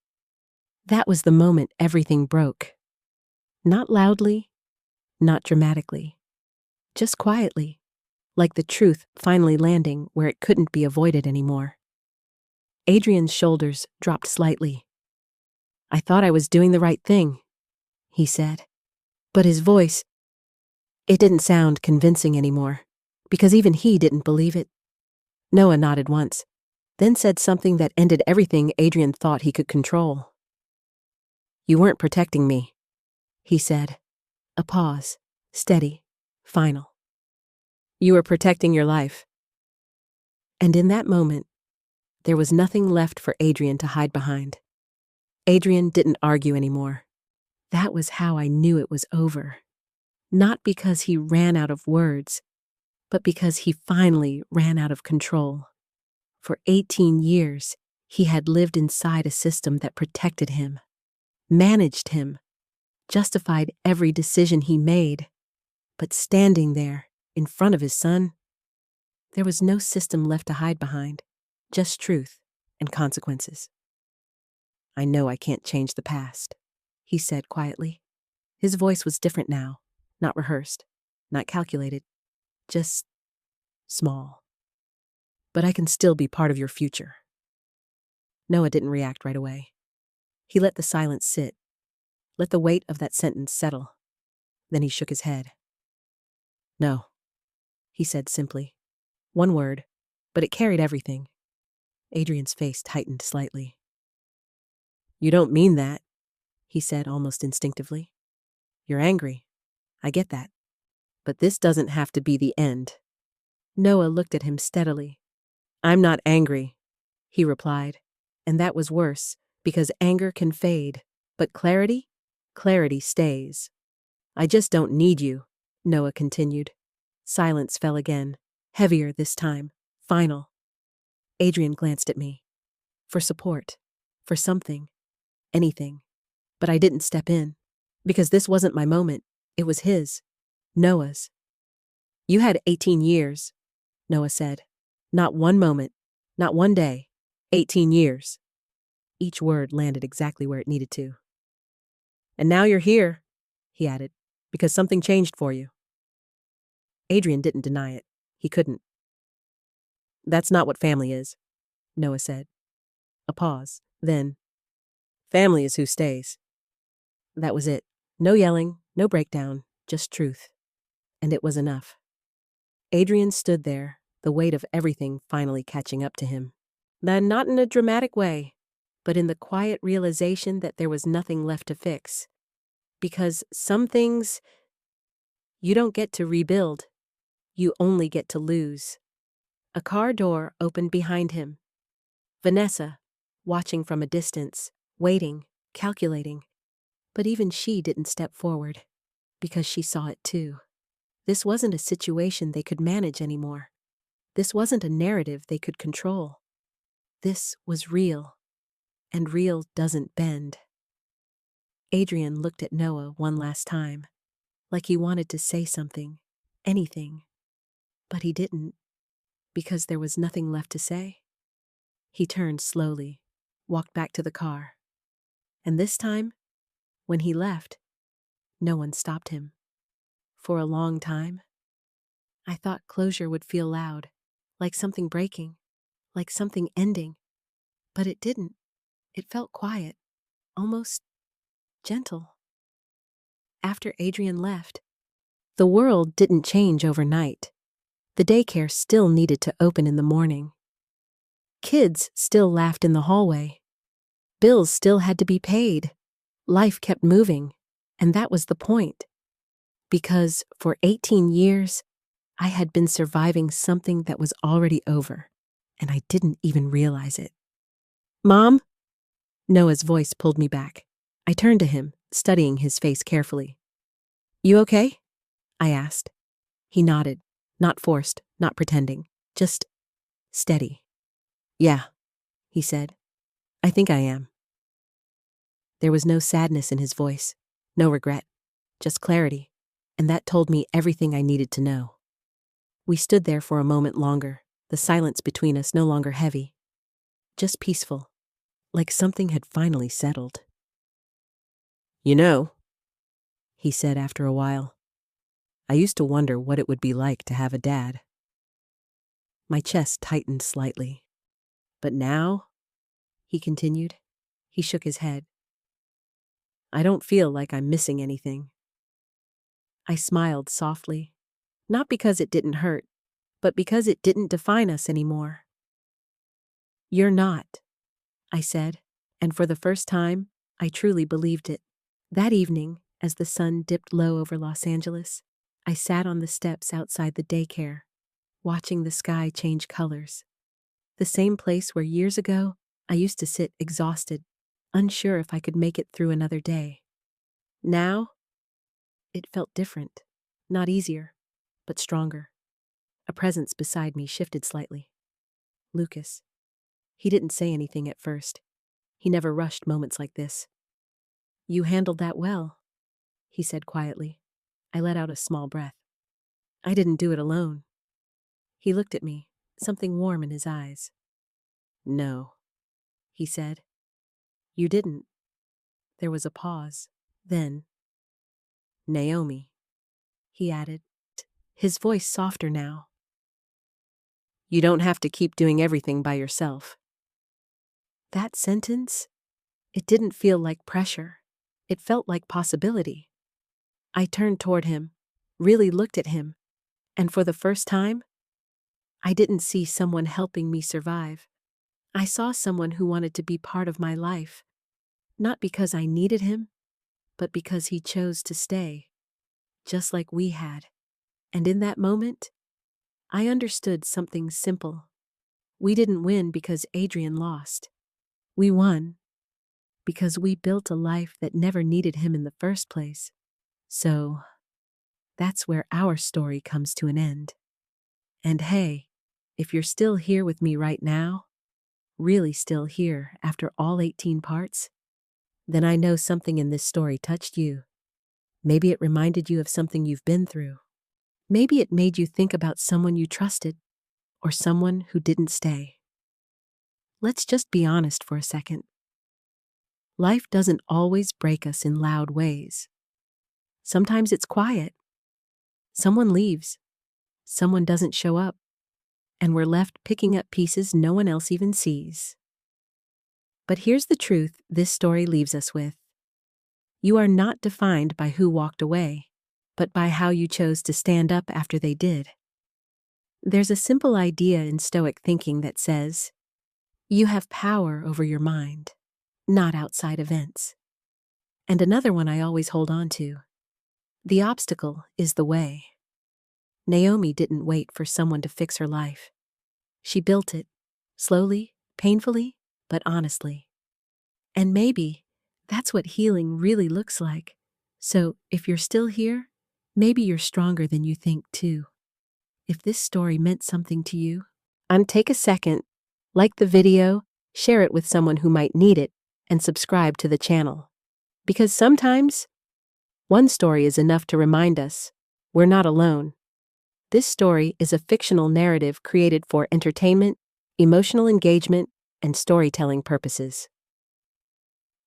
That was the moment everything broke. Not loudly, not dramatically. Just quietly, like the truth finally landing where it couldn't be avoided anymore. Adrian's shoulders dropped slightly. I thought I was doing the right thing, he said. But his voice, it didn't sound convincing anymore, because even he didn't believe it. Noah nodded once, then said something that ended everything Adrian thought he could control. You weren't protecting me, he said. A pause, steady, final. You were protecting your life. And in that moment, there was nothing left for Adrian to hide behind. Adrian didn't argue anymore. That was how I knew it was over. Not because he ran out of words, but because he finally ran out of control. For 18 years, he had lived inside a system that protected him, managed him, justified every decision he made. But standing there, in front of his son, there was no system left to hide behind, just truth and consequences. I know I can't change the past, he said quietly. His voice was different now, not rehearsed, not calculated, just small. But I can still be part of your future. Noah didn't react right away. He let the silence sit, let the weight of that sentence settle. Then he shook his head. No, he said simply. One word, but it carried everything. Adrian's face tightened slightly. You don't mean that, he said almost instinctively. You're angry. I get that. But this doesn't have to be the end. Noah looked at him steadily. I'm not angry, he replied. And that was worse, because anger can fade. But clarity stays. I just don't need you, Noah continued. Silence fell again, heavier this time, final. Adrian glanced at me. For support, for something, anything. But I didn't step in, because this wasn't my moment. It was his, Noah's. You had 18 years, Noah said. Not one moment, not one day, 18 years. Each word landed exactly where it needed to. And now you're here, he added, because something changed for you. Adrian didn't deny it. He couldn't. That's not what family is, Noah said. A pause, then, family is who stays. That was it. No yelling, no breakdown, just truth. And it was enough. Adrian stood there, the weight of everything finally catching up to him. Then not in a dramatic way, but in the quiet realization that there was nothing left to fix. Because some things you don't get to rebuild, you only get to lose. A car door opened behind him. Vanessa, watching from a distance, waiting, calculating. But even she didn't step forward, because she saw it too. This wasn't a situation they could manage anymore. This wasn't a narrative they could control. This was real, and real doesn't bend. Adrian looked at Noah one last time, like he wanted to say something, anything. But he didn't, because there was nothing left to say. He turned slowly, walked back to the car. And this time, when he left, no one stopped him. For a long time, I thought closure would feel loud, like something breaking, like something ending. But it didn't. It felt quiet, almost gentle. After Adrian left, the world didn't change overnight. The daycare still needed to open in the morning. Kids still laughed in the hallway. Bills still had to be paid. Life kept moving, and that was the point. Because for 18 years, I had been surviving something that was already over, and I didn't even realize it. "Mom?" Noah's voice pulled me back. I turned to him, studying his face carefully. "You okay?" I asked. He nodded, not forced, not pretending, just steady. "Yeah," he said. "I think I am." There was no sadness in his voice, no regret, just clarity, and that told me everything I needed to know. We stood there for a moment longer, the silence between us no longer heavy, just peaceful, like something had finally settled. "You know," he said after a while, "I used to wonder what it would be like to have a dad." My chest tightened slightly. "But now," he continued. He shook his head. "I don't feel like I'm missing anything." I smiled softly, not because it didn't hurt, but because it didn't define us anymore. "You're not," I said, and for the first time, I truly believed it. That evening, as the sun dipped low over Los Angeles, I sat on the steps outside the daycare, watching the sky change colors. The same place where years ago, I used to sit exhausted, unsure if I could make it through another day. Now, it felt different, not easier, but stronger. A presence beside me shifted slightly. Lucas. He didn't say anything at first. He never rushed moments like this. "You handled that well," he said quietly. I let out a small breath. "I didn't do it alone." He looked at me, something warm in his eyes. "No," he said. "You didn't." There was a pause. Then, "Naomi," he added, his voice softer now. "You don't have to keep doing everything by yourself." That sentence, it didn't feel like pressure. It felt like possibility. I turned toward him, really looked at him, and for the first time, I didn't see someone helping me survive. I saw someone who wanted to be part of my life, not because I needed him, but because he chose to stay, just like we had. And in that moment, I understood something simple. We didn't win because Adrian lost. We won because we built a life that never needed him in the first place. So, that's where our story comes to an end. And hey, if you're still here with me right now, really still here after all 18 parts, then I know something in this story touched you. Maybe it reminded you of something you've been through. Maybe it made you think about someone you trusted, or someone who didn't stay. Let's just be honest for a second. Life doesn't always break us in loud ways. Sometimes it's quiet. Someone leaves. Someone doesn't show up. And we're left picking up pieces no one else even sees. But here's the truth this story leaves us with. You are not defined by who walked away, but by how you chose to stand up after they did. There's a simple idea in Stoic thinking that says, you have power over your mind, not outside events. And another one I always hold on to. The obstacle is the way. Naomi didn't wait for someone to fix her life. She built it, slowly, painfully, but honestly. And maybe that's what healing really looks like. So if you're still here, maybe you're stronger than you think too. If this story meant something to you, take a second, like the video, share it with someone who might need it, and subscribe to the channel. Because sometimes, one story is enough to remind us we're not alone. This story is a fictional narrative created for entertainment, emotional engagement, and storytelling purposes.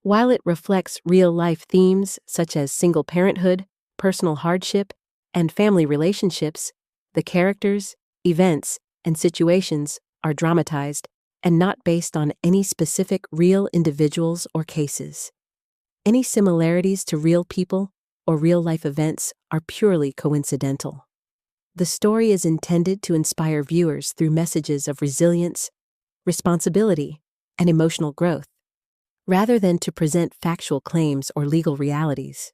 While it reflects real-life themes such as single parenthood, personal hardship, and family relationships, the characters, events, and situations are dramatized and not based on any specific real individuals or cases. Any similarities to real people or real-life events are purely coincidental. The story is intended to inspire viewers through messages of resilience, responsibility, and emotional growth, rather than to present factual claims or legal realities.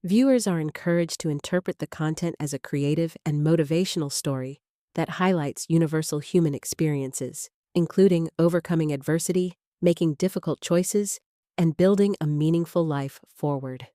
Viewers are encouraged to interpret the content as a creative and motivational story that highlights universal human experiences, including overcoming adversity, making difficult choices, and building a meaningful life forward.